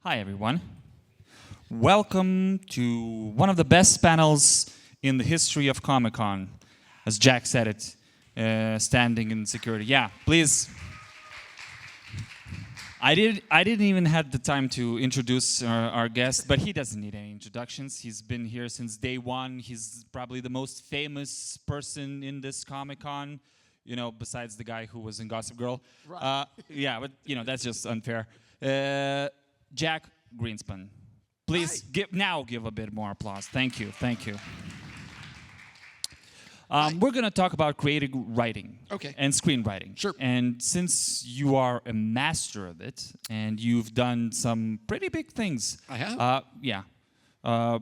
Hi, everyone. Welcome to one of the best panels in the history of Comic-Con, as Jaq said it, standing in security. Yeah, please. I didn't even have the time to introduce our guest, but he doesn't need any introductions. He's been here since day one. He's probably the most famous person in this Comic-Con, you know, besides the guy who was in Gossip Girl. Right. Yeah, but, you know, that's just unfair. Jaq Greenspon. Please give a bit more applause. Thank you, thank you. We're going to talk about creative writing and screenwriting. Sure. And since you are a master of it, and you've done some pretty big things. I have? Yeah. We're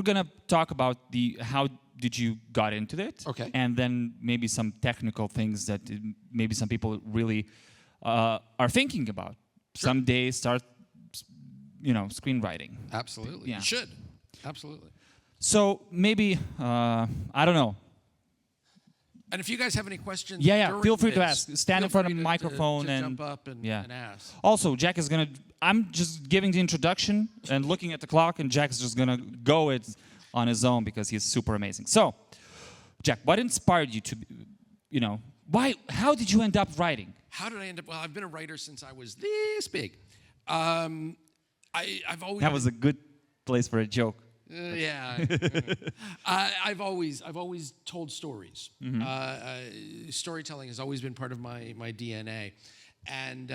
going to talk about how did you got into it. Okay. And then maybe some technical things that maybe some people really are thinking about. Sure. Someday start, you know, screenwriting. Absolutely. Yeah. You should. Absolutely. So maybe, I don't know. And if you guys have any questions, feel free to ask. Stand in front of the microphone to and jump up and ask. Also, Jaq is gonna. I'm just giving the introduction and looking at the clock, and Jaq is just gonna go it on his own because he's super amazing. So, Jaq, what inspired you to, you know, how did you end up writing? How did I end up? Well, I've been a writer since I was this big. I've always. That was a good place for a joke. Yeah, I've always told stories. Mm-hmm. Storytelling has always been part of my DNA. And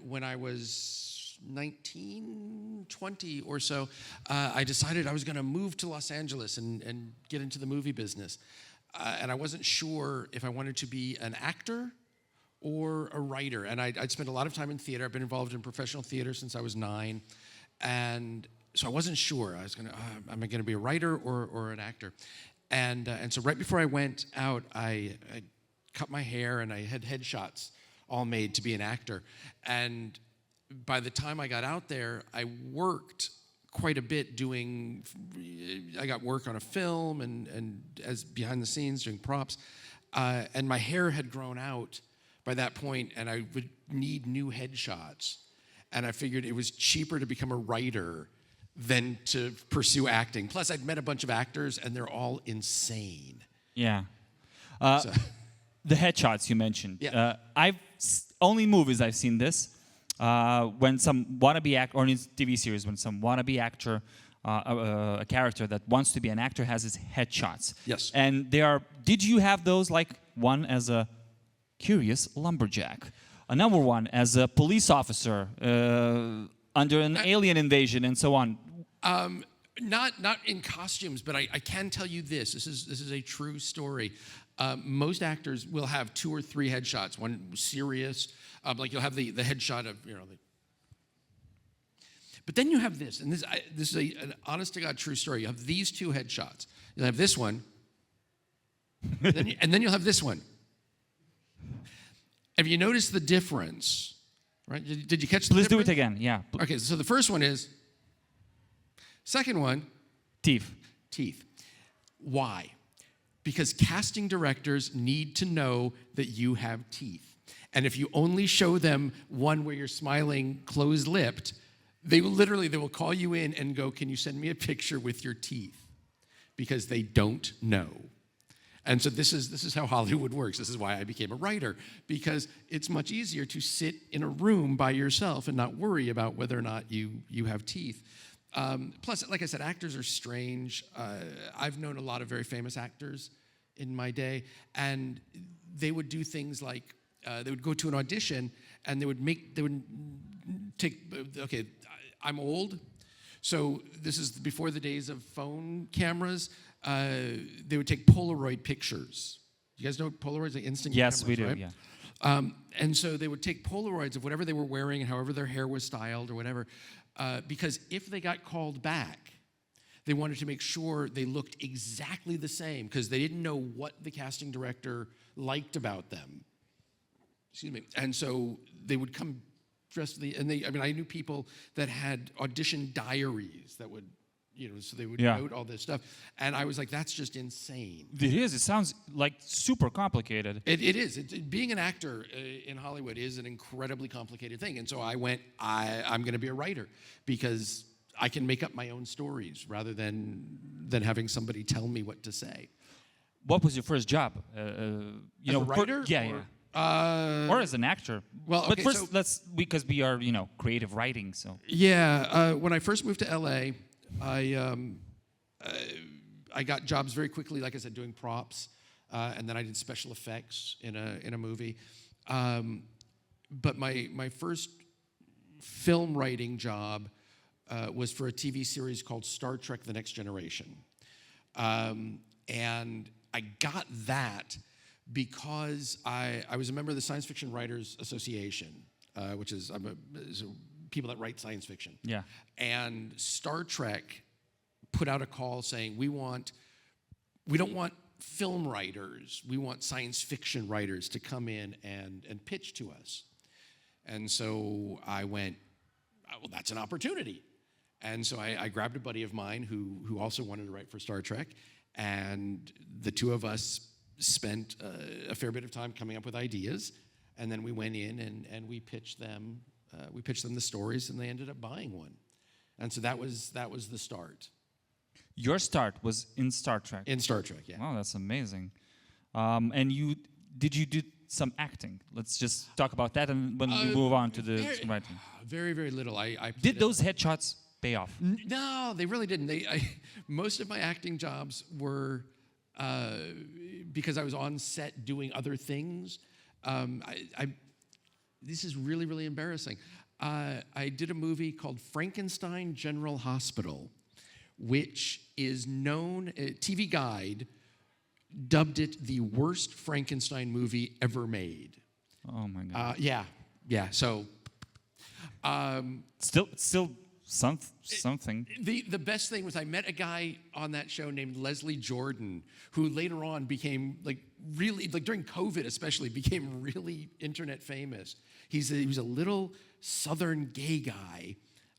when I was 19, 20 or so, I decided I was going to move to Los Angeles and get into the movie business. And I wasn't sure if I wanted to be an actor or a writer. And I'd spent a lot of time in theater. I've been involved in professional theater since I was 9. And so I wasn't sure. I was going to, am I going to be a writer or an actor? And so right before I went out, I cut my hair and I had headshots all made to be an actor. And by the time I got out there, I worked quite a bit I got work on a film and as behind the scenes doing props. And my hair had grown out by that point, and I would need new headshots. And I figured it was cheaper to become a writer than to pursue acting. Plus, I'd met a bunch of actors, and they're all insane. Yeah. The headshots you mentioned. Yeah. Only movies I've seen this. When some wannabe actor, or in TV series, when some wannabe actor, a character that wants to be an actor has his headshots. Yes. And did you have those, like one as a curious lumberjack? Another one as a police officer under an alien invasion and so on. Not in costumes, but I can tell you this. This is a true story. Most actors will have 2 or 3 headshots. One serious, like you'll have the headshot of, you know. But then you have this, and this is an honest to God true story. You have these 2 headshots. You'll have this one, and then you'll have this one. Have you noticed the difference? Right? Did you catch the difference? Please do it again, yeah. Okay, so the first one is, second one, teeth. Why? Because casting directors need to know that you have teeth. And if you only show them one where you're smiling closed-lipped, they will call you in and go, can you send me a picture with your teeth? Because they don't know. And so this is how Hollywood works. This is why I became a writer, because it's much easier to sit in a room by yourself and not worry about whether or not you have teeth. Plus, like I said, actors are strange. I've known a lot of very famous actors in my day, and they would do things like they would go to an audition and they would take. Okay, I'm old, so this is before the days of phone cameras. They would take Polaroid pictures. You guys know Polaroids, like instant cameras, Yes, we do, right? yeah. And so they would take Polaroids of whatever they were wearing and however their hair was styled or whatever, because if they got called back, they wanted to make sure they looked exactly the same because they didn't know what the casting director liked about them. Excuse me. And so they would come dressed, I knew people that had audition diaries that would so they would Yeah. note all this stuff. And I was like, that's just insane. It is. It sounds like super complicated. It is. Being an actor in Hollywood is an incredibly complicated thing. And so I went, I'm going to be a writer because I can make up my own stories rather than having somebody tell me what to say. What was your first job? As a writer? Or as an actor. Well, but okay, first, because we are, creative writing, so. Yeah. When I first moved to LA, I got jobs very quickly, like I said, doing props, and then I did special effects in a movie. But my first film writing job was for a TV series called Star Trek: The Next Generation, and I got that because I was a member of the Science Fiction Writers Association, which is people that write science fiction. Yeah. And Star Trek put out a call saying, we don't want film writers, we want science fiction writers to come in and pitch to us. And so I went, well, that's an opportunity. And so I grabbed a buddy of mine who also wanted to write for Star Trek, and the two of us spent a fair bit of time coming up with ideas, and then we went in and we pitched them the stories, and they ended up buying one. And so that was the start. Your start was in Star Trek. In Star Trek, yeah. Wow, that's amazing. And did you do some acting? Let's just talk about that, and when we move on to the writing. Very, very little. I did those headshots pay off? No, they really didn't. Most of my acting jobs were because I was on set doing other things. This is really, really embarrassing. I did a movie called Frankenstein General Hospital, which is known, TV Guide dubbed it the worst Frankenstein movie ever made. Oh my God. Yeah. So, still something. The best thing was I met a guy on that show named Leslie Jordan, who later on became really, during COVID especially, became really internet famous. He was a little Southern gay guy,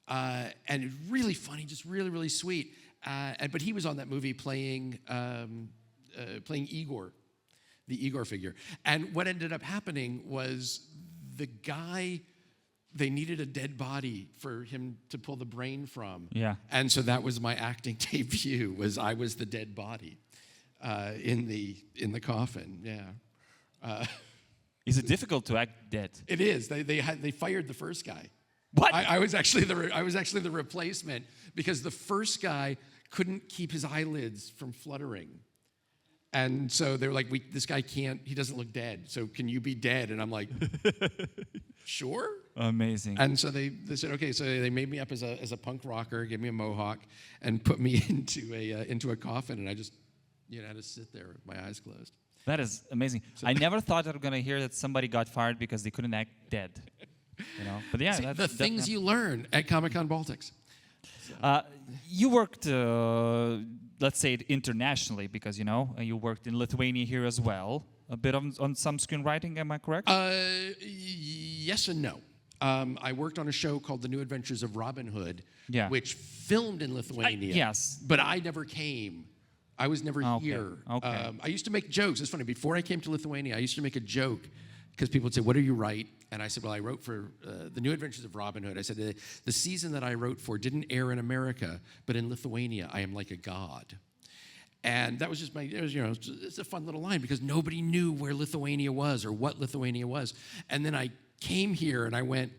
and really funny, just really, really sweet. But he was on that movie playing Igor, the Igor figure. And what ended up happening was the guy, they needed a dead body for him to pull the brain from. Yeah. And so that was my acting debut, I was the dead body in the coffin, yeah. Is it difficult to act dead? It is. They fired the first guy. What? I was actually the replacement because the first guy couldn't keep his eyelids from fluttering. And so they were like, this guy he doesn't look dead, so can you be dead? And I'm like, sure. Amazing. And so they said, okay, so they made me up as a punk rocker, gave me a mohawk, and put me into a coffin, and I just had to sit there with my eyes closed. That is amazing. I never thought I was going to hear that somebody got fired because they couldn't act dead. But yeah, see, the things you learn at Comic-Con Baltics. You worked, let's say, internationally because you worked in Lithuania here as well. A bit on some screenwriting, am I correct? Yes and no. I worked on a show called The New Adventures of Robin Hood, which filmed in Lithuania. Yes, but I never came. I was never here. Okay. I used to make jokes. It's funny. Before I came to Lithuania, I used to make a joke because people would say, "What do you write?" And I said, "Well, I wrote for The New Adventures of Robin Hood." I said, "The season that I wrote for didn't air in America, but in Lithuania, I am like a god." And that was just it's a fun little line because nobody knew where Lithuania was or what Lithuania was. And then I came here and I went,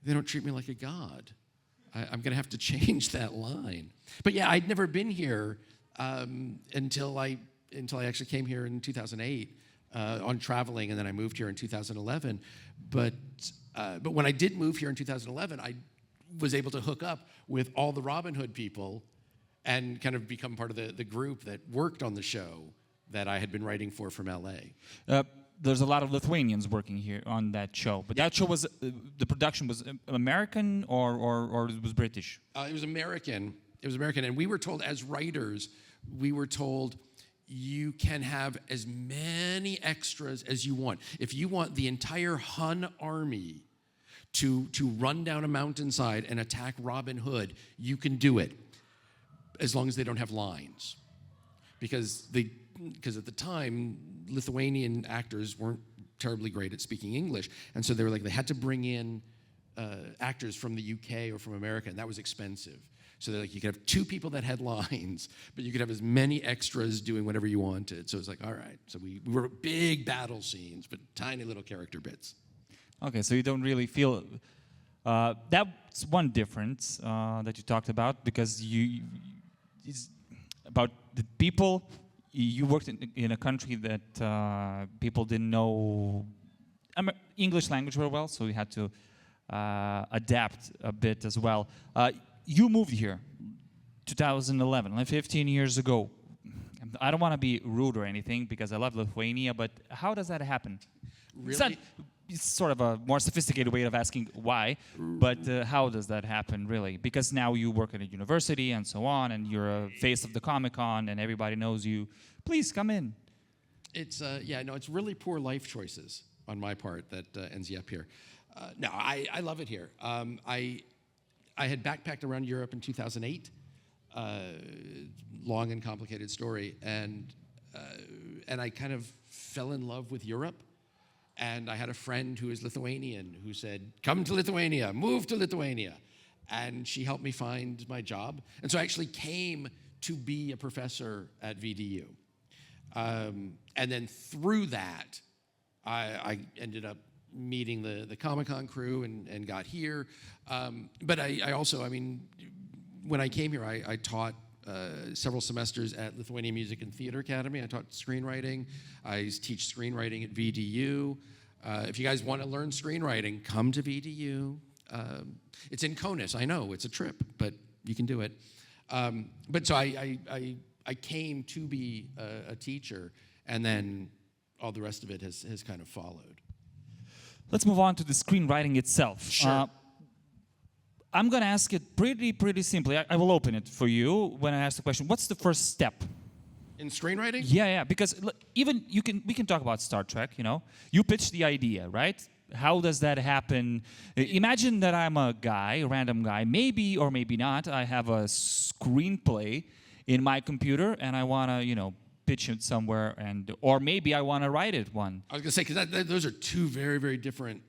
"They don't treat me like a god. I'm going to have to change that line." But yeah, I'd never been here until I actually came here in 2008 on traveling, and then I moved here in 2011. But when I did move here in 2011, I was able to hook up with all the Robin Hood people and kind of become part of the group that worked on the show that I had been writing for from LA. There's a lot of Lithuanians working here on that show, but that show was the production was American or it was British? It was American. It was American, and we were told as writers, you can have as many extras as you want. If you want the entire Hun army to run down a mountainside and attack Robin Hood, you can do it. as long as they don't have lines. Because at the time, Lithuanian actors weren't terribly great at speaking English. And so they were like, they had to bring in actors from the UK or from America, and that was expensive. So they're like, you could have 2 people that had lines, but you could have as many extras doing whatever you wanted. So it's like, all right. So we were big battle scenes, but tiny little character bits. Okay, so you don't really feel... that's one difference that you talked about, because it's about the people. You worked in a country that people didn't know English language very well, so you had to adapt a bit as well. You moved here 2011, like 15 years ago. I don't want to be rude or anything because I love Lithuania, but how does that happen? Really? It's sort of a more sophisticated way of asking why, but how does that happen, really? Because now you work at a university and so on, and you're a face of the Comic-Con, and everybody knows you. Please come in. It's it's really poor life choices on my part that ends you up here. No, I love it here. I had backpacked around Europe in 2008. Long and complicated story, and I kind of fell in love with Europe. And I had a friend who is Lithuanian who said, come to Lithuania, move to Lithuania. And she helped me find my job. And so I actually came to be a professor at VDU. And then through that, I ended up meeting the Comic-Con crew and got here. But I also, when I came here, I taught several semesters at Lithuania Music and Theater Academy. I taught screenwriting. I teach screenwriting at VDU. If you guys want to learn screenwriting, come to VDU. It's in Konus. I know it's a trip, but you can do it. But so I came to be a teacher, and then all the rest of it has kind of followed. Let's move on to the screenwriting itself. Sure. I'm going to ask it pretty simply. I will open it for you when I ask the question. What's the first step? In screenwriting? Yeah, because even we can talk about Star Trek, you know. You pitch the idea, right? How does that happen? Imagine that I'm a guy, a random guy, maybe or maybe not. I have a screenplay in my computer and I want to, pitch it somewhere, or maybe I want to write it one. I was going to say, because those are 2 very, very different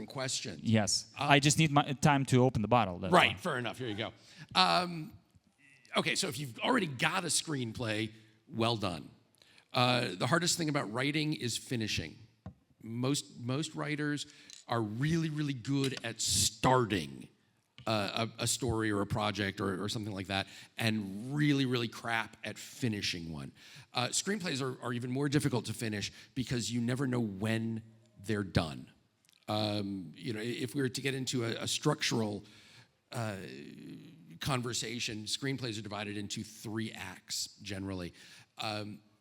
questions. Yes. I just need my time to open the bottle. That's right, all. fair enough. Here you go. Okay, so if you've already got a screenplay, well done. The hardest thing about writing is finishing. Most writers are really, really good at starting a story or a project or something like that, and really, really crap at finishing one. Screenplays are even more difficult to finish because you never know when they're done. If we were to get into a structural conversation, screenplays are divided into 3 acts generally,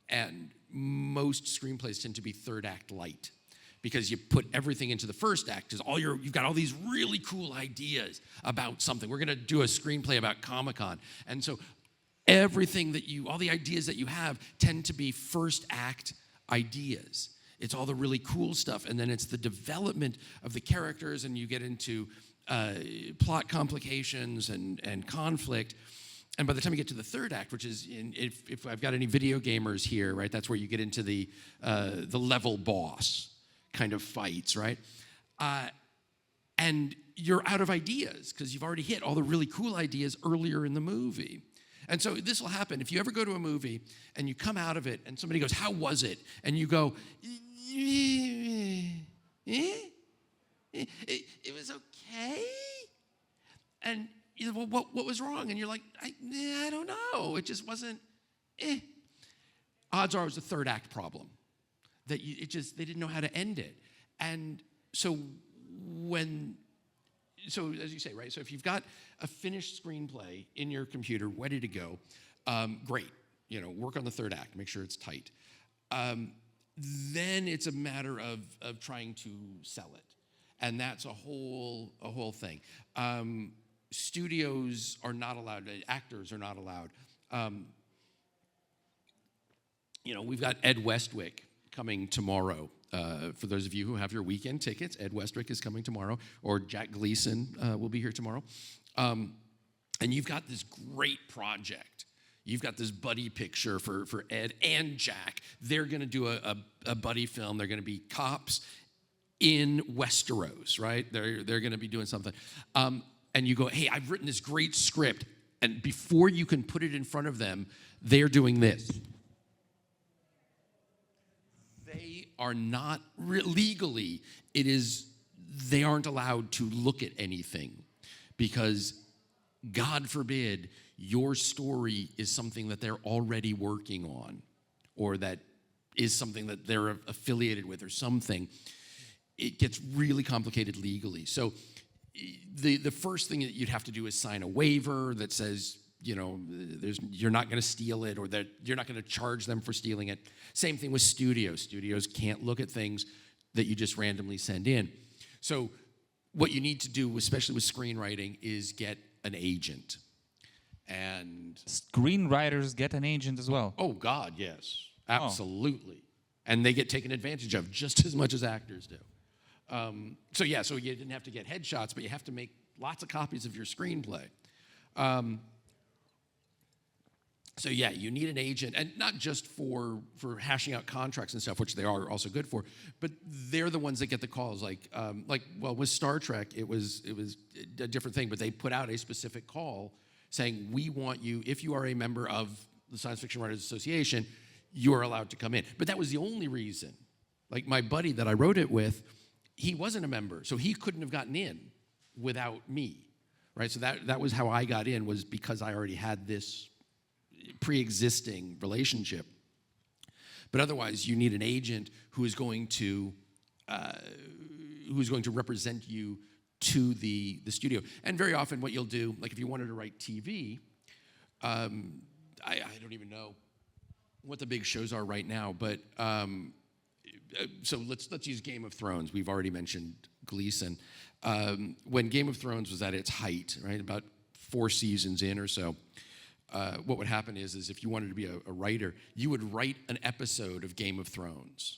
and most screenplays tend to be 3rd act light, because you put everything into the 1st act, because you've got all these really cool ideas about something. We're going to do a screenplay about Comic-Con, and so all the ideas that you have tend to be 1st act ideas. It's all the really cool stuff, and then it's the development of the characters, and you get into plot complications and conflict. And by the time you get to the 3rd act, which is, if I've got any video gamers here, right, that's where you get into the level boss kind of fights, right? And you're out of ideas because you've already hit all the really cool ideas earlier in the movie. And so this will happen. If you ever go to a movie and you come out of it and somebody goes, how was it? And you go, it was okay. And you know, well, what was wrong? And you're like, I don't know. It just wasn't. Odds are it was a 3rd act problem. That they didn't know how to end it. And so as you say, right? So if you've got a finished screenplay in your computer ready to go, great. Work on the 3rd act. Make sure it's tight. Then it's a matter of trying to sell it, and that's a whole thing. Studios are not allowed. Actors are not allowed. We've got Ed Westwick coming tomorrow. For those of you who have your weekend tickets, Ed Westwick is coming tomorrow, or Jaq Greenspon will be here tomorrow. and you've got this great project. You've got this buddy picture for Ed and Jaq. They're going to do a buddy film. They're going to be cops in Westeros, right? They're going to be doing something. And you go, hey, I've written this great script. And before you can put it in front of them, they're doing this. They are not, legally, they aren't allowed to look at anything because, God forbid, your story is something that they're already working on or that is something that they're affiliated with or something. It gets really complicated legally. So the first thing that you'd have to do is sign a waiver that says, you're not going to steal it or that you're not going to charge them for stealing it. Same thing with studios. Studios can't look at things that you just randomly send in. So what you need to do, especially with screenwriting, is get an agent. And Screenwriters get an agent as well. oh God, yes, absolutely. And they get taken advantage of just as much as actors do. So you didn't have to get headshots, but you have to make lots of copies of your screenplay. You need an agent, and not just for hashing out contracts and stuff, which they are also good for, but they're the ones that get the calls. With Star Trek, it was a different thing, but they put out a specific call saying, we want you, if you are a member of the Science Fiction Writers Association, you are allowed to come in. But that was the only reason. Like my buddy that I wrote it with, he wasn't a member, so he couldn't have gotten in without me, right? So that was how I got in, was because I already had this pre-existing relationship. But otherwise, you need an agent who is going to represent you to the studio. And very often what you'll do, like if you wanted to write TV, I don't even know what the big shows are right now, but so let's use Game of Thrones. We've already mentioned Gleason. When Game of Thrones was at its height, right, about 4 seasons in or so, what would happen is if you wanted to be a writer, you would write an episode of Game of Thrones,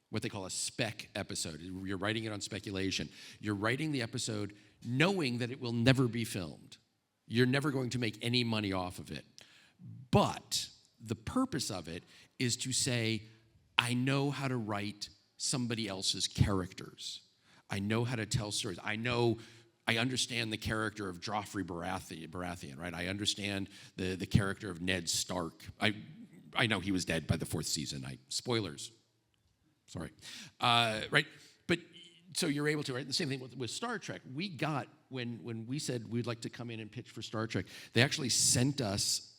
what they call a spec episode. You're writing it on speculation. You're writing the episode knowing that it will never be filmed. You're never going to make any money off of it. But the purpose of it is to say, I know how to write somebody else's characters. I know how to tell stories. I understand the character of Joffrey Baratheon, right? I understand the character of Ned Stark. I know he was dead by the 4th season. Spoilers. Sorry. Right? But so you're able to, right? The same thing with Star Trek. We got, when we said we'd like to come in and pitch for Star Trek, they actually sent us...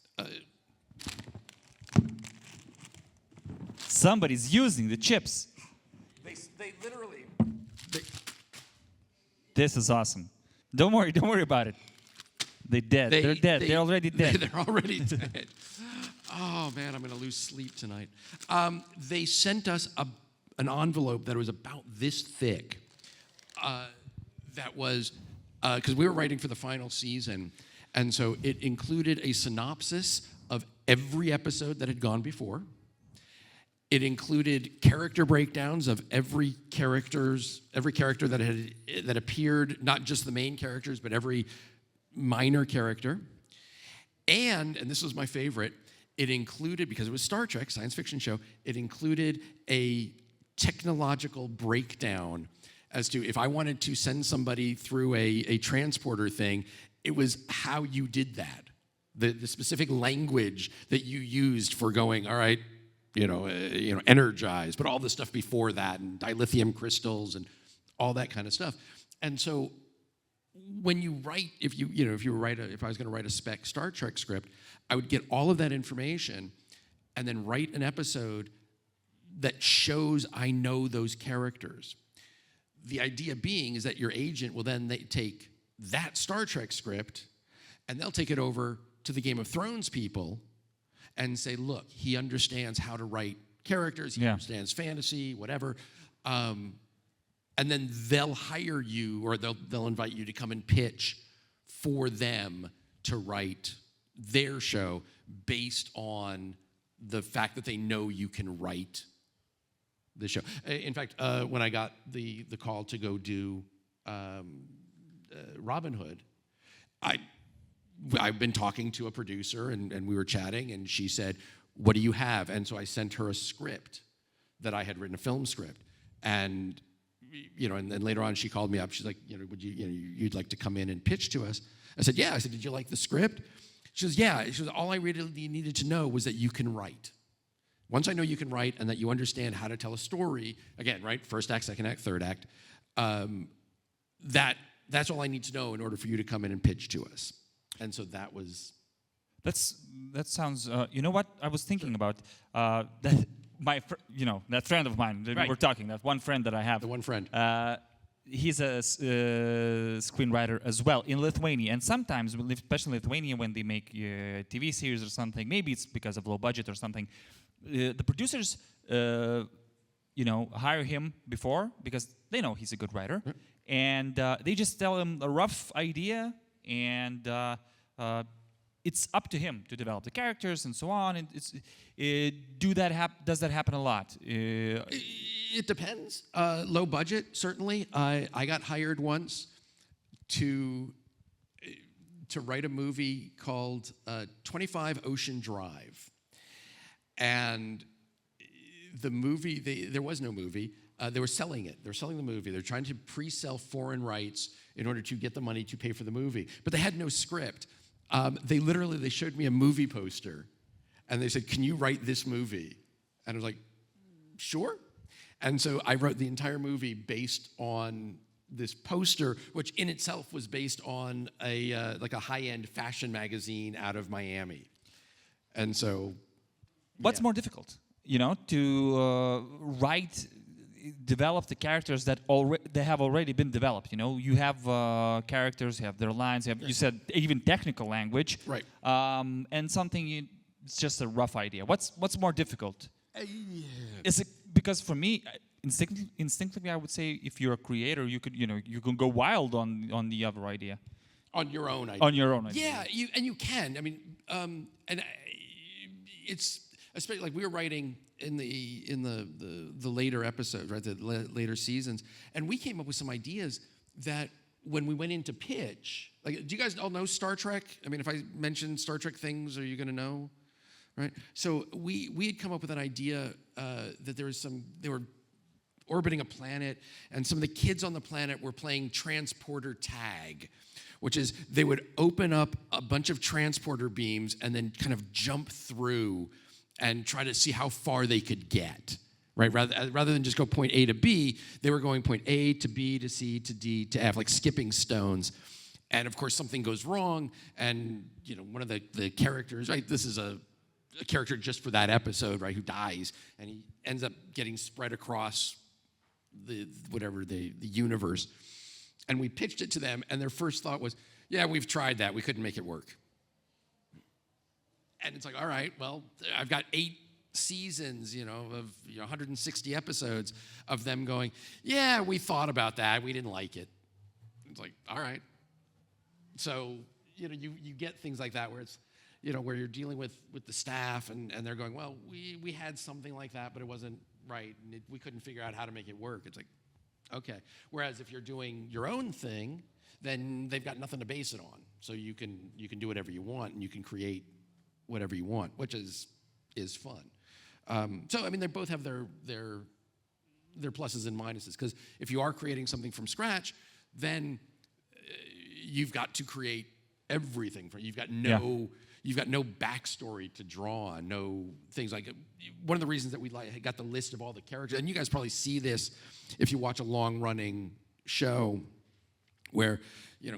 Somebody's using the chips. They literally... This is awesome. Don't worry about it. They're dead. They're dead. They're already dead. They're already dead. Oh, man, I'm going to lose sleep tonight. They sent us an envelope that was about this thick. That was, because we were writing for the final season, and so it included a synopsis of every episode that had gone before. It included character breakdowns of every character that appeared, not just the main characters, but every minor character. And this was my favorite, it included, because it was Star Trek, science fiction show, it included a technological breakdown as to if I wanted to send somebody through a transporter thing, it was how you did that. The specific language that you used for going, all right, energize, but all the stuff before that, and dilithium crystals and all that kind of stuff. And so when you write, if I was going to write a spec Star Trek script, I would get all of that information and then write an episode that shows I know those characters. The idea being is that your agent will then take that Star Trek script and they'll take it over to the Game of Thrones people and say, look, he understands how to write characters, he understands fantasy, whatever. And then they'll hire you, or they'll invite you to come and pitch for them to write their show based on the fact that they know you can write the show. In fact, when I got the call to go do Robin Hood, I've been talking to a producer, and we were chatting, and she said, "What do you have?" And so I sent her a script that I had written, a film script, and and then later on she called me up. She's like, "Would you'd like to come in and pitch to us?" I said, "Yeah." I said, "Did you like the script?" She goes, "Yeah." She goes, "All I really needed to know was that you can write. Once I know you can write and that you understand how to tell a story, again, right, first act, second act, third act, that's all I need to know in order for you to come in and pitch to us." And so that was... That sounds, you know what I was thinking about? That that friend of mine that we were talking, that one friend that I have. The one friend. He's a screenwriter as well in Lithuania. And sometimes, especially in Lithuania, when they make a TV series or something, maybe it's because of low budget or something, the producers, hire him before because they know he's a good writer. And they just tell him a rough idea, and it's up to him to develop the characters and so on. And does that happen a lot? It depends. Low budget, certainly. I got hired once to write a movie called 25 Ocean Drive. And the movie, there was no movie. They were selling it. They were selling the movie. They're trying to pre-sell foreign rights in order to get the money to pay for the movie. But they had no script. They showed me a movie poster, and they said, "Can you write this movie?" And I was like, "Sure." And so I wrote the entire movie based on this poster, which in itself was based on a high-end fashion magazine out of Miami. And so, what's more difficult, to develop the characters that have already been developed? You have characters, you have their lines, you said even technical language, right? And something it's just a rough idea. What's more difficult? Is it because for me, instinctively, I would say if you're a creator, you can go wild on the other idea. On your own idea. On your own idea. Yeah, you can. I mean, it's especially like we were writing in the later episodes, right? The later seasons, and we came up with some ideas that when we went into pitch, like, do you guys all know Star Trek? I mean, if I mention Star Trek things, are you going to know? Right. So we had come up with an idea that they were orbiting a planet, and some of the kids on the planet were playing transporter tag, which is they would open up a bunch of transporter beams and then kind of jump through and try to see how far they could get, right? Rather than just go point A to B, they were going point A to B to C to D to F, like skipping stones. And of course, something goes wrong, and one of the characters, right? This is a character just for that episode, right? Who dies, and he ends up getting spread across the universe. And we pitched it to them, and their first thought was, "Yeah, we've tried that. We couldn't make it work." And it's like, all right, well, I've got 8 seasons, of 160 episodes of them going, "Yeah, we thought about that. We didn't like it." It's like, all right. So, you get things like that where it's, where you're dealing with the staff and they're going, "Well, we had something like that, but it wasn't right, and we couldn't figure out how to make it work." It's like, okay. Whereas if you're doing your own thing, then they've got nothing to base it on. So you can do whatever you want, and you can create whatever you want, which is fun. So I mean, they both have their pluses and minuses, because if you are creating something from scratch, then you've got to create everything from. You've got no backstory to draw on, no things like. One of the reasons that we got the list of all the characters, and you guys probably see this if you watch a long-running show, where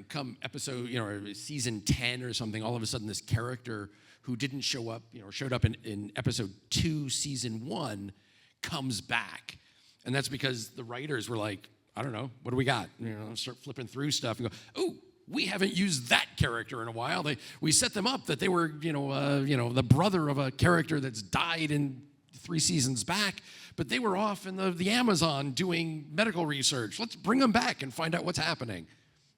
come episode, or season 10 or something, all of a sudden this character who didn't show up, showed up in episode 2, season 1, comes back. And that's because the writers were like, I don't know, what do we got? Start flipping through stuff and go, "Oh, we haven't used that character in a while. We set them up that they were, the brother of a character that's died in 3 seasons back, but they were off in the Amazon doing medical research. Let's bring them back and find out what's happening."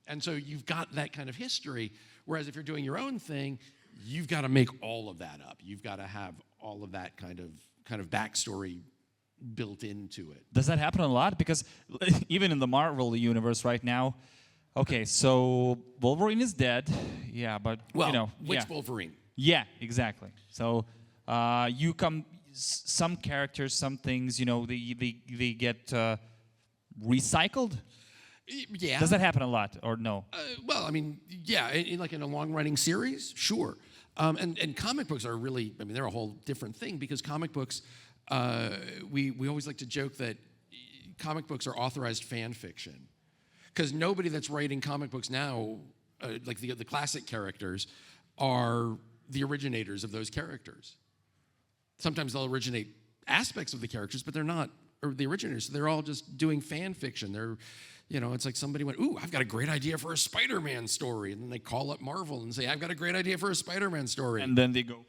And so you've got that kind of history. Whereas if you're doing your own thing, you've got to make all of that up. You've got to have all of that kind of backstory built into it. Does that happen a lot? Because even in the Marvel universe right now, okay, so Wolverine is dead. Yeah, but Well, you know, which yeah. Wolverine? Yeah, exactly. So some characters, some things, you know, they get recycled. Yeah. Does that happen a lot or no? Well, I mean, yeah, like in a long-running series, sure. And comic books are really, I mean, they're a whole different thing because comic books, we always like to joke that comic books are authorized fan fiction. Because nobody that's writing comic books now, like the classic characters, are the originators of those characters. Sometimes they'll originate aspects of the characters, but they're not the originators. They're all just doing fan fiction. They're, you know, it's like somebody went, ooh, I've got a great idea for a Spider-Man story. And then they call up Marvel and say, I've got a great idea for a Spider-Man story. And then they go.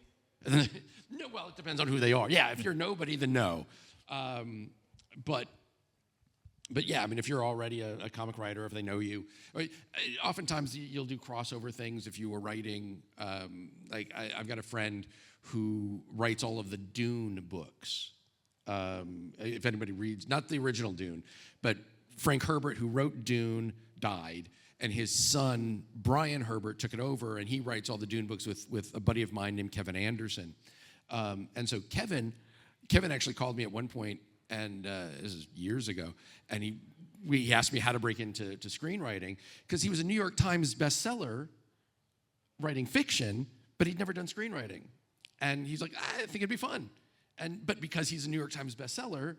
No, well, it depends on who they are. Yeah, if you're nobody, then no. But yeah, I mean, if you're already a comic writer, if they know you, oftentimes you'll do crossover things. If you were writing, like I've got a friend who writes all of the Dune books. If anybody reads, not the original Dune, but Frank Herbert, who wrote Dune, died, and his son Brian Herbert took it over, and he writes all the Dune books with a buddy of mine named Kevin Anderson. And so Kevin actually called me at one point, and this is years ago, and he asked me how to break into screenwriting because he was a New York Times bestseller writing fiction, but he'd never done screenwriting. And he's like, I think it'd be fun. But because he's a New York Times bestseller,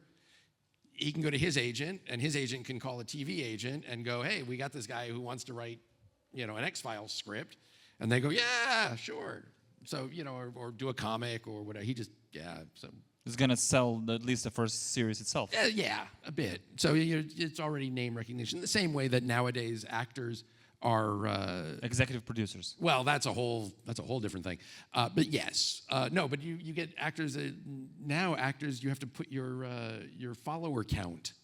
he can go to his agent, and his agent can call a TV agent and go, hey, we got this guy who wants to write, you know, an X-Files script. And they go, yeah, sure. So, you know, or do a comic or whatever. He just, yeah, so. It's going to sell at least the first series itself. Yeah, a bit. So it's already name recognition. The same way that nowadays actors are executive producers. Well, that's a whole different thing. But yes, no. But you get actors now. Actors, you have to put your follower count.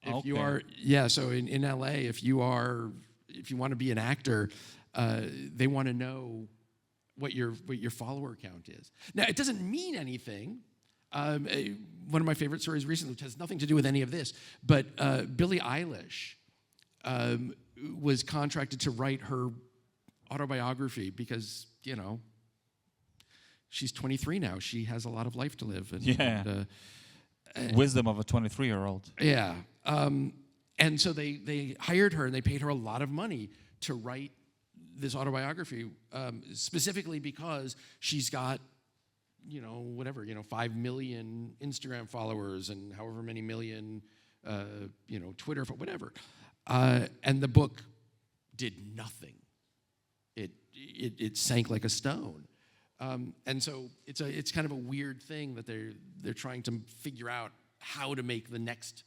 If you are, yeah. So in LA, if you want to be an actor, they want to know what your follower count is. Now, it doesn't mean anything. One of my favorite stories recently, which has nothing to do with any of this, but Billie Eilish was contracted to write her autobiography because, you know, she's 23 now. She has a lot of life to live. Wisdom of a 23-year-old. Yeah. And so they hired her, and they paid her a lot of money to write this autobiography, specifically because she's got, you know, whatever, 5 million Instagram followers and however many million, Twitter, whatever. And the book did nothing. It sank like a stone. And so it's kind of a weird thing that they're trying to figure out how to make the next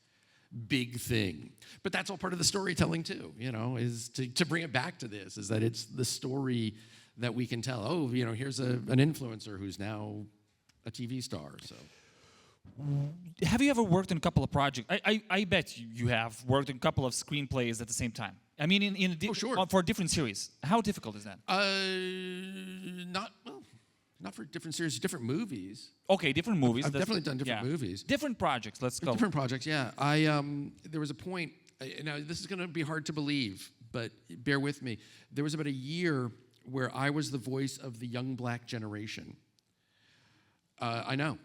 big thing. But that's all part of the storytelling too, is to bring it back to this, is that it's the story that we can tell. Oh, here's an influencer who's now a TV star, so. Have you ever worked on a couple of projects? I bet you have worked on a couple of screenplays at the same time. I mean, sure. For a different series. How difficult is that? Not for different series, different movies. Okay, different movies. I've definitely done different movies. Different projects. Let's go. Different projects, yeah. There was a point. Now this is going to be hard to believe, but bear with me. There was about a year where I was the voice of the young black generation. I know.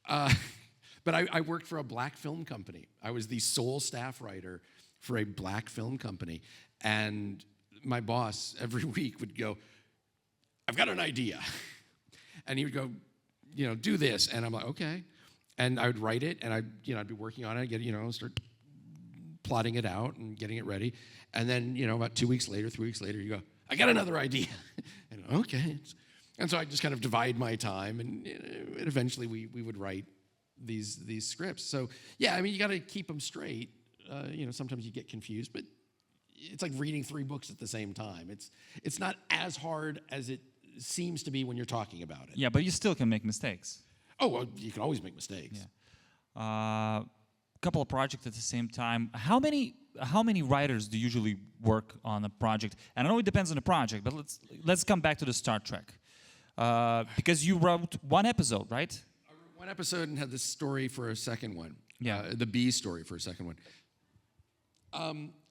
But I worked for a black film company. I was the sole staff writer for a black film company. And my boss every week would go, I've got an idea. And he would go, do this. And I'm like, okay. And I would write it, and I'd be working on it, start plotting it out and getting it ready. And then, about 2 weeks later, 3 weeks later, you go, I got another idea. And okay. And so I just kind of divide my time, and eventually we would write these scripts. So yeah, I mean, you got to keep them straight. Sometimes you get confused, but it's like reading 3 books at the same time. It's not as hard as it seems to be when you're talking about it. Yeah, but you still can make mistakes. Oh, well, you can always make mistakes. Yeah. Couple of projects at the same time. How many writers do you usually work on a project? And I know it depends on the project, but let's come back to the Star Trek. Because you wrote 1 episode, right? I wrote 1 episode and had the story for a second one. Yeah. The B story for a second one.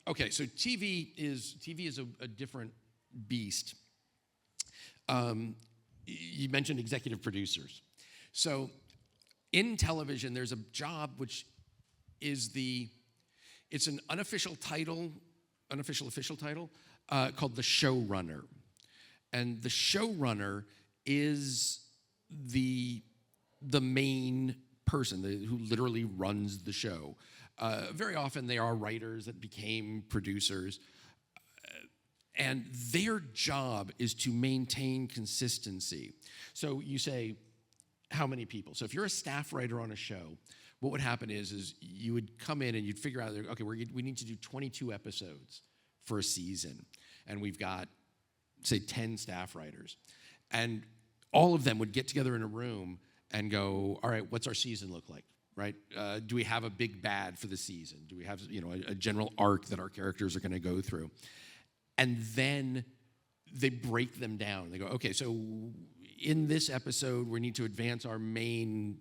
Okay, so TV is a different beast. You mentioned executive producers. So in television, there's a job which is it's an unofficial title called the showrunner. And the showrunner is the main person who literally runs the show. Very often they are writers that became producers. And their job is to maintain consistency. So you say, how many people? So if you're a staff writer on a show, what would happen is you would come in and you'd figure out, okay, we need to do 22 episodes for a season. And we've got, say, 10 staff writers. And all of them would get together in a room and go, all right, what's our season look like, right? Do we have a big bad for the season? Do we have a general arc that our characters are going to go through? And then they break them down. They go, okay, so in this episode, we need to advance our main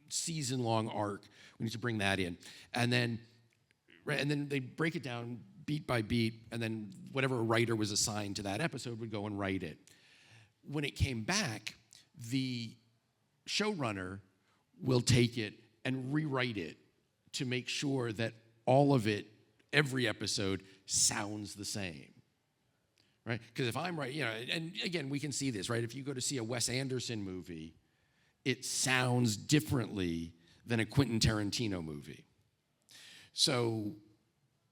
season-long arc. We need to bring that in. And then they break it down beat by beat, and then whatever writer was assigned to that episode would go and write it. When it came back, the showrunner will take it and rewrite it to make sure that all of it, every episode, sounds the same, right? Because if I'm right, and again, we can see this, right? If you go to see a Wes Anderson movie, it sounds differently than a Quentin Tarantino movie. So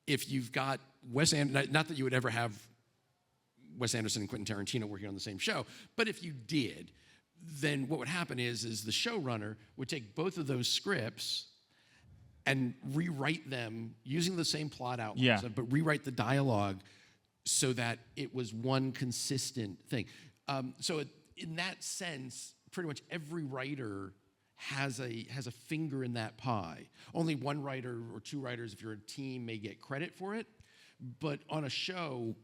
if you've got Wes Anderson, not that you would ever have Wes Anderson and Quentin Tarantino working on the same show, but if you did, then what would happen is the showrunner would take both of those scripts and rewrite them using the same plot outlines, but rewrite the dialogue so that it was one consistent thing. So in that sense, pretty much every writer has a finger in that pie. Only one writer or two writers, if you're a team, may get credit for it. But on a show,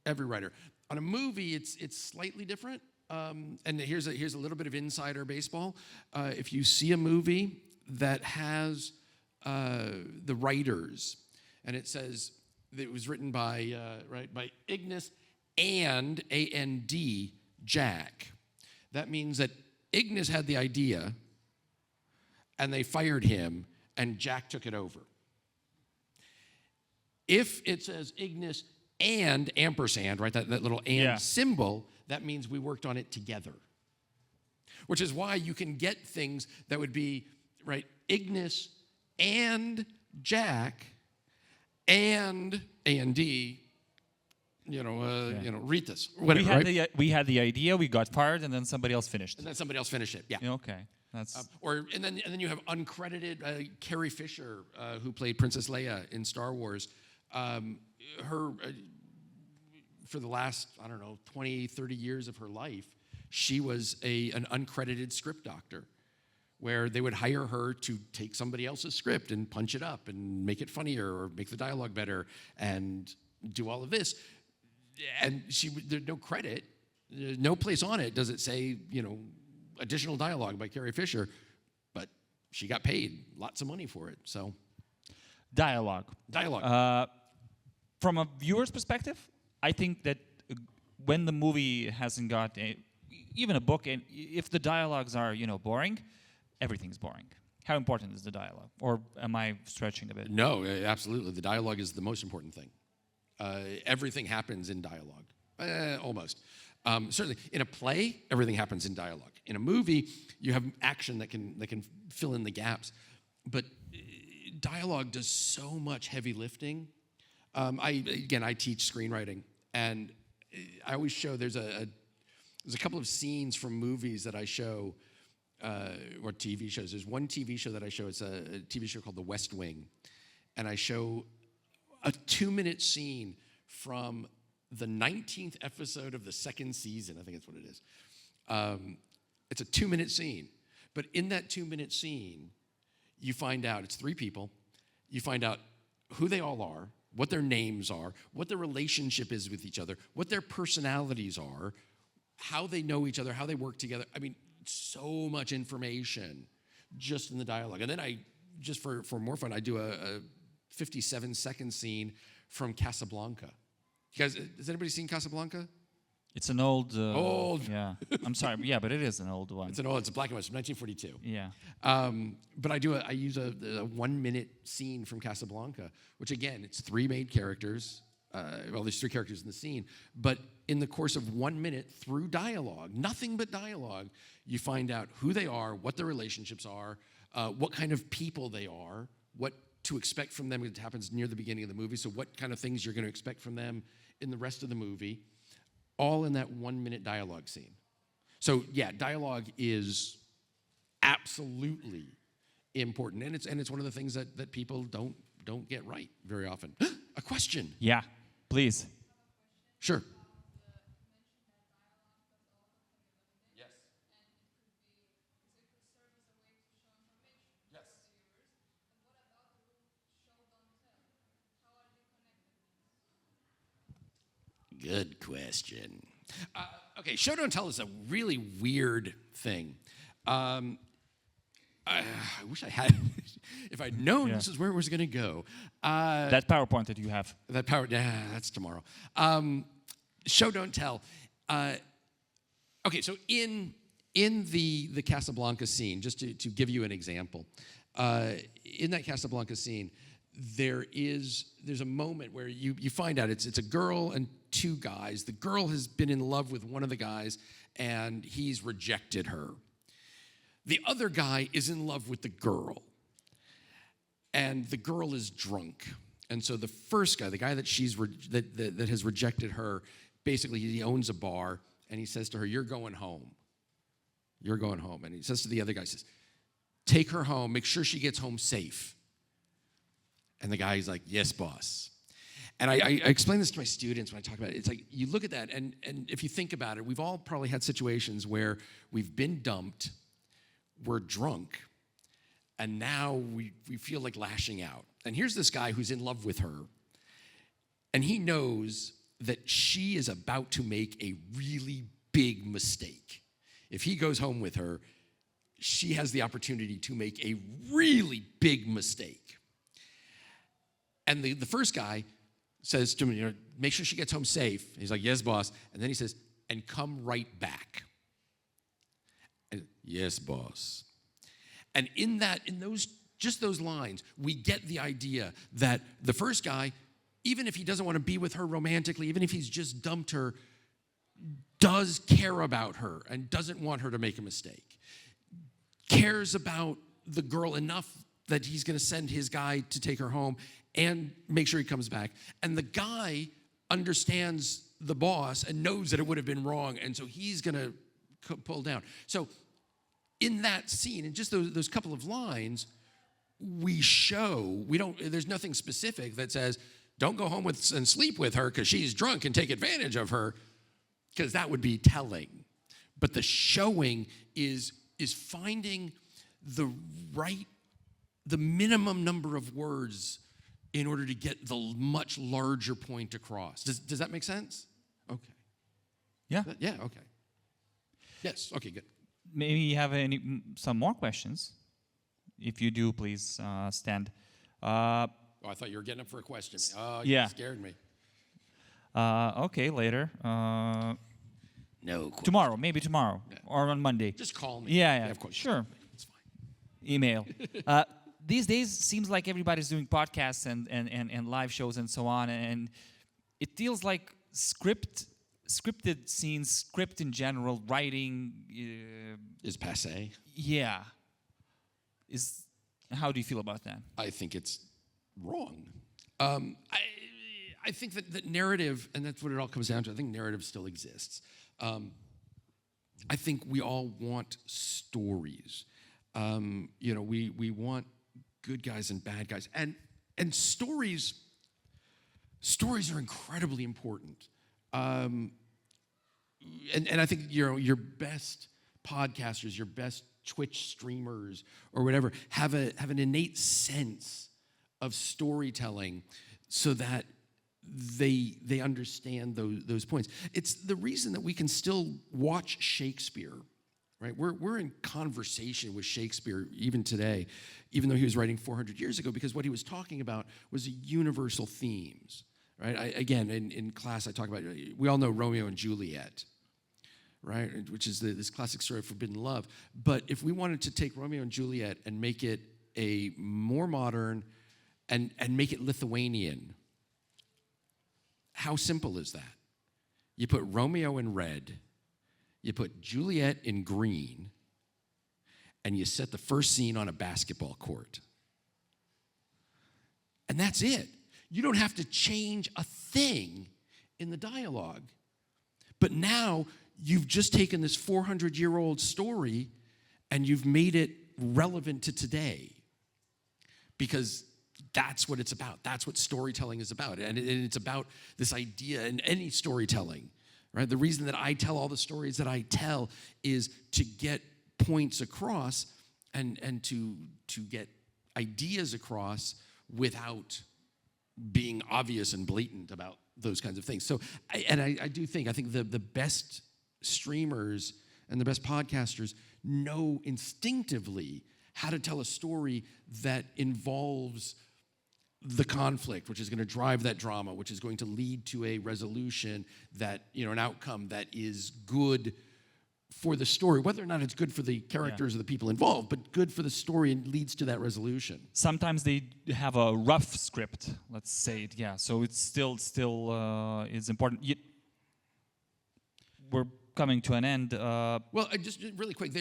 every writer. On a movie, it's slightly different. And here's a little bit of insider baseball. If you see a movie that has the writers, and it says that it was written by Ignis and A-N-D, Jaq. That means that Ignis had the idea, and they fired him, and Jaq took it over. If it says Ignis and ampersand, right, that little and symbol, that means we worked on it together. Which is why you can get things that would be, right, Ignis and Jaq and A&D, Ritas, whatever. We had the idea, we got fired, and then somebody else finished. And then somebody else finished it. Yeah. Okay, that's. And then you have uncredited Carrie Fisher, who played Princess Leia in Star Wars. Her for the last 20, 30 years of her life, she was an uncredited script doctor, where they would hire her to take somebody else's script and punch it up and make it funnier or make the dialogue better and do all of this. And there's no credit, no place on it does it say, additional dialogue by Carrie Fisher, but she got paid lots of money for it, so. Dialogue. From a viewer's perspective, I think that when the movie hasn't got even a book, and if the dialogues are, boring, everything's boring. How important is the dialogue? Or am I stretching a bit? No, absolutely. The dialogue is the most important thing. Everything happens in dialogue, almost. Certainly, in a play, everything happens in dialogue. In a movie, you have action that can fill in the gaps, but dialogue does so much heavy lifting. I teach screenwriting, and I always show there's a couple of scenes from movies that I show, or TV shows. There's one TV show that I show. It's a TV show called The West Wing, and I show a 2-minute scene from the 19th episode of the second season. I think that's what it is. It's a 2-minute scene. But in that 2-minute scene, you find out, it's 3 people, you find out who they all are, what their names are, what their relationship is with each other, what their personalities are, how they know each other, how they work together. I mean, so much information just in the dialogue. And then just for more fun, I do a 57-second scene from Casablanca. You guys, has anybody seen Casablanca? It's an old. Old. Yeah. I'm sorry. Yeah, but it is an old one. It's a black and white. It's from 1942. Yeah. But I use a 1-minute scene from Casablanca, which again, it's 3 main characters. Well, there's 3 characters in the scene, but in the course of 1 minute, through dialogue, nothing but dialogue, you find out who they are, what their relationships are, what kind of people they are, what to expect from them. It happens near the beginning of the movie, so what kind of things you're going to expect from them in the rest of the movie, all in that 1-minute dialogue scene. So yeah, dialogue is absolutely important, and it's one of the things that people don't get right very often. A question. Yeah. Please. Sure. Yes. Yes. Good question. Okay, show don't tell is a really weird thing. I wish I had. If I'd known this is where it was going to go. That PowerPoint that you have. That's tomorrow. Show don't tell. Okay, so in the Casablanca scene, just to give you an example, in that Casablanca scene, there's a moment where you find out it's a girl and 2 guys. The girl has been in love with one of the guys, and he's rejected her. The other guy is in love with the girl, and the girl is drunk. And so the first guy, the guy that that has rejected her, basically he owns a bar, and he says to her, "You're going home. You're going home." And he says to the other guy, he says, "Take her home. Make sure she gets home safe." And the guy's like, "Yes, boss." And I explain this to my students when I talk about it. It's like, you look at that, and if you think about it, we've all probably had situations where we've been dumped, we're drunk, and now we feel like lashing out. And here's this guy who's in love with her, and he knows that she is about to make a really big mistake. If he goes home with her, she has the opportunity to make a really big mistake. And the first guy says to me, "Make sure she gets home safe." He's like, "Yes, boss." And then he says, "And come right back." And, "Yes, boss." And in those lines, we get the idea that the first guy, even if he doesn't want to be with her romantically, even if he's just dumped her, does care about her and doesn't want her to make a mistake. Cares about the girl enough that he's going to send his guy to take her home and make sure he comes back. And the guy understands the boss and knows that it would have been wrong, and so he's going to pull down. So in that scene, in just those couple of lines, there's nothing specific that says, don't go home and sleep with her because she's drunk and take advantage of her, because that would be telling. But the showing is finding the minimum number of words in order to get the much larger point across. Does that make sense? Okay. Yeah. Yeah, okay. Yes, okay, good. Maybe you have some more questions. If you do, please stand. I thought you were getting up for a question. Oh, you scared me. Okay, later. No. Tomorrow, maybe tomorrow, or on Monday. Just call me. Yeah, of course. Sure. It's fine. Email. These days, seems like everybody's doing podcasts and live shows and so on, and it feels like scripted scenes, script in general, writing is passé. Yeah. How do you feel about that? I think it's wrong. I think that narrative, and that's what it all comes down to, I think narrative still exists. I think we all want stories. We want good guys and bad guys. And stories are incredibly important. And I think your best podcasters, your best Twitch streamers or whatever have an innate sense of storytelling so that they understand those points. It's the reason that we can still watch Shakespeare right? We're in conversation with Shakespeare even today, even though he was writing 400 years ago, because what he was talking about was universal themes, right? Again, in class I talk about, we all know Romeo and Juliet, right? Which is this classic story of forbidden love. But if we wanted to take Romeo and Juliet and make it a more modern and make it Lithuanian, how simple is that? You put Romeo in red, you put Juliet in green, and you set the first scene on a basketball court. And that's it. You don't have to change a thing in the dialogue. But now you've just taken this 400-year-old story and you've made it relevant to today. Because that's what it's about. That's what storytelling is about. And it's about this idea in any storytelling, right? The reason that I tell all the stories that I tell is to get points across and to get ideas across without being obvious and blatant about those kinds of things. So, I do think, the best streamers and the best podcasters know instinctively how to tell a story that involves the conflict, which is going to drive that drama, which is going to lead to a resolution that, an outcome that is good for the story, whether or not it's good for the characters or the people involved, but good for the story and leads to that resolution. Sometimes they have a rough script, let's say it, so it's still is important. We're coming to an end. Well, just really quick,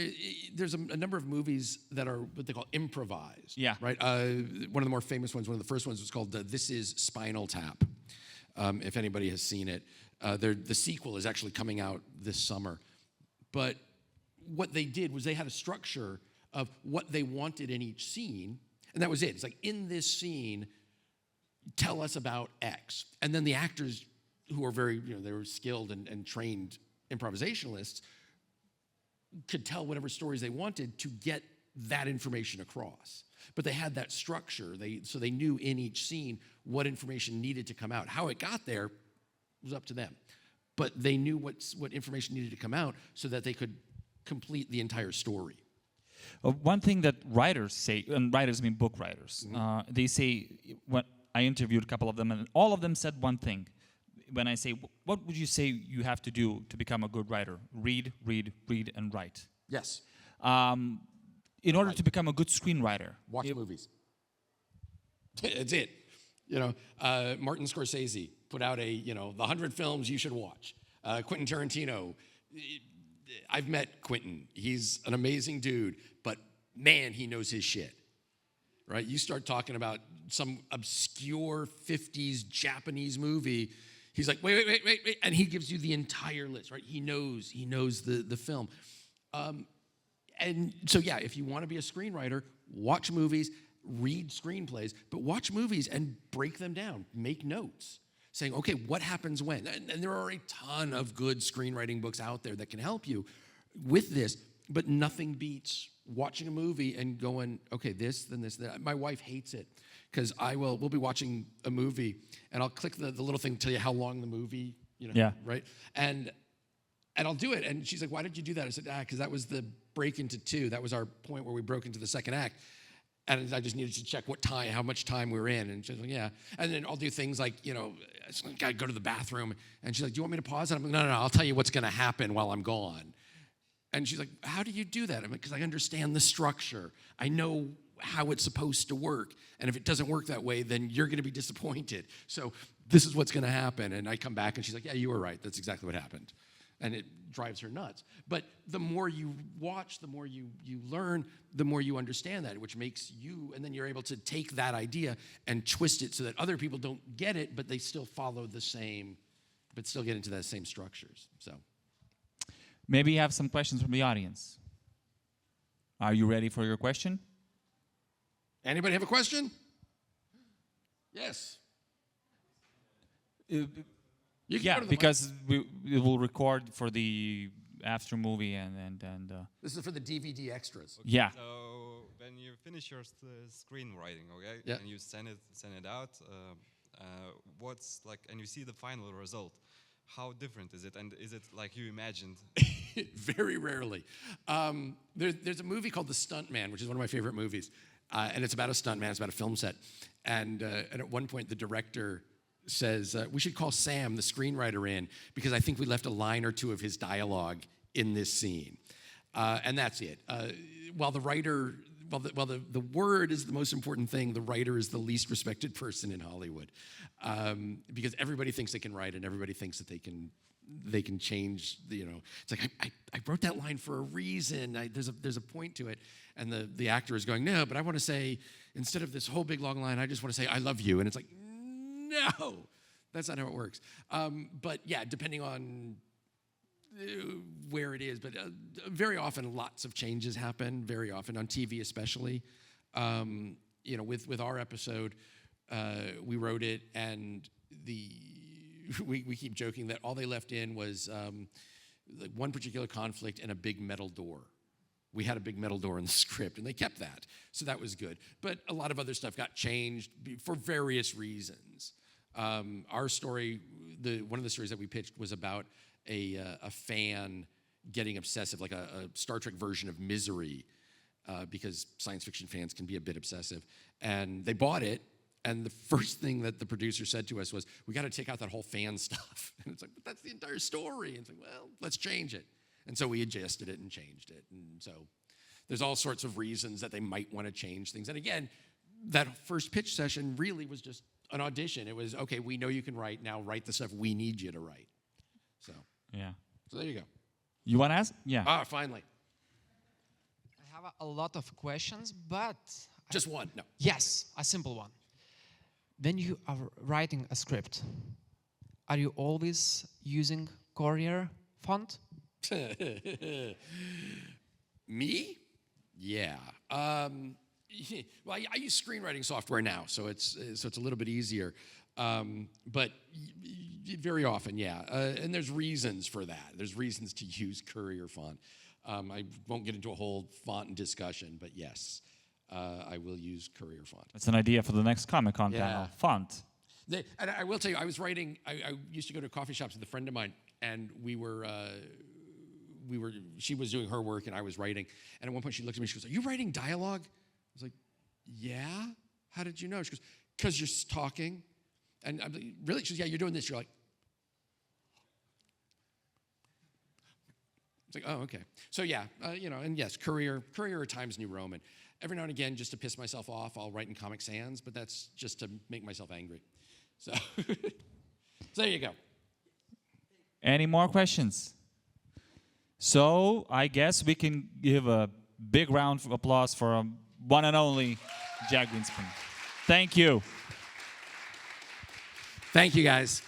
there's a number of movies that are what they call improvised. Yeah. Right? One of the more famous ones, one of the first ones was called This Is Spinal Tap, if anybody has seen it. The sequel is actually coming out this summer. But what they did was they had a structure of what they wanted in each scene, and that was it. It's like, in this scene, tell us about X. And then the actors, who are very, they were skilled and trained improvisationalists, could tell whatever stories they wanted to get that information across. But they had that structure. So they knew in each scene what information needed to come out. How it got there was up to them. But they knew what information needed to come out so that they could complete the entire story. One thing that writers say, and writers mean book writers, they say, when I interviewed a couple of them, and all of them said one thing. When I say, what would you say you have to do to become a good writer? Read, read, read, and write. Yes. In order to become a good screenwriter. Watch movies. That's it. Martin Scorsese put out the 100 films you should watch. Quentin Tarantino. I've met Quentin. He's an amazing dude, but man, he knows his shit. Right? You start talking about some obscure 50s Japanese movie, he's like, wait, and he gives you the entire list, right? He knows the film. And so, if you want to be a screenwriter, watch movies, read screenplays, but watch movies and break them down. Make notes, saying, okay, what happens when? And there are a ton of good screenwriting books out there that can help you with this, but nothing beats watching a movie and going, okay, this, then this, that. My wife hates it because we'll be watching a movie and I'll click the little thing to tell you how long the movie, right? And I'll do it. And she's like, why did you do that? I said, because that was the break into two. That was our point where we broke into the second act. And I just needed to check how much time we were in. And she's like, yeah. And then I'll do things like, I go to the bathroom. And she's like, do you want me to pause? And I'm like, no, I'll tell you what's going to happen while I'm gone. And she's like, how do you do that? I'm like, because I understand the structure. I know how it's supposed to work. And if it doesn't work that way, then you're going to be disappointed. So this is what's going to happen. And I come back and she's like, yeah, you were right. That's exactly what happened. And it drives her nuts. But the more you watch, the more you learn, the more you understand that, which makes you, and then you're able to take that idea and twist it so that other people don't get it, but they still follow the same, but still get into the same structures. So maybe you have some questions from the audience. Are you ready for your question? Anybody have a question? Yes. Because we will record for the after movie and this is for the DVD extras. Okay. Yeah. So when you finish your screenwriting, okay, yeah, and you send it out, what's like, and you see the final result. how different is it? And is it like you imagined? Very rarely. There's a movie called The Stuntman, which is one of my favorite movies. And it's about a stuntman, it's about a film set. And at one point, the director says, we should call Sam, the screenwriter, in, because I think we left a line or two of his dialogue in this scene. And that's it. While the writer, the word is the most important thing, the writer is the least respected person in Hollywood. Because everybody thinks they can write and everybody thinks that they can change, it's like, I wrote that line for a reason. There's a point to it. And the actor is going, no, but I want to say, instead of this whole big long line, I just want to say, I love you. And it's like, no, that's not how it works. But yeah, depending on where it is, but very often lots of changes happen, very often on TV especially. With our episode, we wrote it and we keep joking that all they left in was one particular conflict and a big metal door. We had a big metal door in the script, and they kept that, so that was good. But a lot of other stuff got changed for various reasons. Our story, one of the stories that we pitched was about a fan getting obsessive, like a Star Trek version of Misery, because science fiction fans can be a bit obsessive. And they bought it, and the first thing that the producer said to us was, we got to take out that whole fan stuff. And it's like, but that's the entire story. And it's like, well, let's change it. And so we adjusted it and changed it. And so there's all sorts of reasons that they might want to change things. And again, that first pitch session really was just an audition. It was, okay, we know you can write, now write the stuff we need you to write. So there you go. You want to ask? Yeah. Finally. I have a lot of questions, but... Just one, no. Yes, a simple one. When you are writing a script, are you always using Courier font? Me? Yeah. Well, I use screenwriting software now, so it's a little bit easier. But very often, yeah. And there's reasons for that. There's reasons to use Courier font. I won't get into a whole font discussion, but yes, I will use Courier font. That's an idea for the next Comic-Con panel. Font. And I will tell you, I was writing. I used to go to coffee shops with a friend of mine, and she was doing her work and I was writing. And at one point she looked at me, she goes, are you writing dialogue? I was like, yeah? How did you know? She goes, because you're talking. And I'm like, really? She goes, yeah, you're doing this. You're like, it's like, oh, okay. So yeah, and yes, Courier or Times New Roman. Every now and again, just to piss myself off, I'll write in Comic Sans, but that's just to make myself angry. So, so there you go. Any more questions? So I guess we can give a big round of applause for one and only Jaq Greenspon. Thank you. Thank you, guys.